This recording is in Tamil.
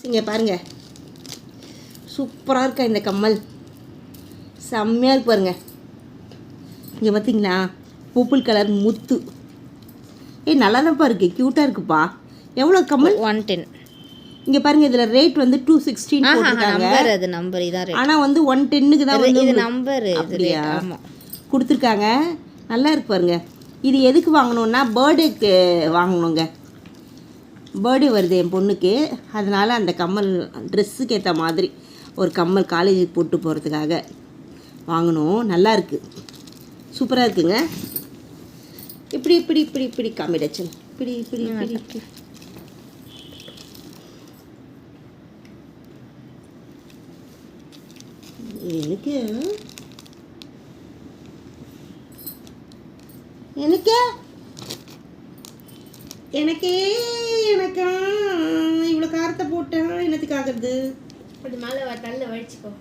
இங்கே பாருங்க, சூப்பராக இருக்கா இந்த கம்மல், செம்மையாக இருக்கு பாருங்க. இங்கே பார்த்தீங்களா பர்பிள் கலர் முத்து. நல்லா தான்ப்பா இருக்குது, க்யூட்டாக இருக்குப்பா. எவ்வளோ கம்மல்? 110. இங்கே பாருங்க, இதில் ரேட் வந்து 216 போட்டிருக்காங்க. அது நம்பர் இதான் ரேட். ஆனால் வந்து 110க்கு தான் வந்து இது நம்பர் அப்படியா கொடுத்துருக்காங்க. நல்லா இருக்கு பாருங்க. இது எதுக்கு வாங்கணுன்னா பர்த்டேக்கு வாங்கணுங்க. பர்த்டே வருது என் பொண்ணுக்கு, அதனால் அந்த கம்மல் ட்ரெஸ்ஸுக்கு ஏற்ற மாதிரி ஒரு கம்மல் காலேஜுக்கு போட்டு போகிறதுக்காக வாங்கணும். நல்லா இருக்குது, சூப்பராக இருக்குங்க. இப்படி இப்படி இப்படி இப்படி காமிடச்சல், இப்படி இப்படி இப்படி இப்படி. எனக்கு எனக்கு எனக்கே எனக்கா இவ்வளோ காரத்தை போட்டேன், என்னத்துக்கு ஆகுறது? அப்படி மேலே தள்ள வழிச்சுக்கோ.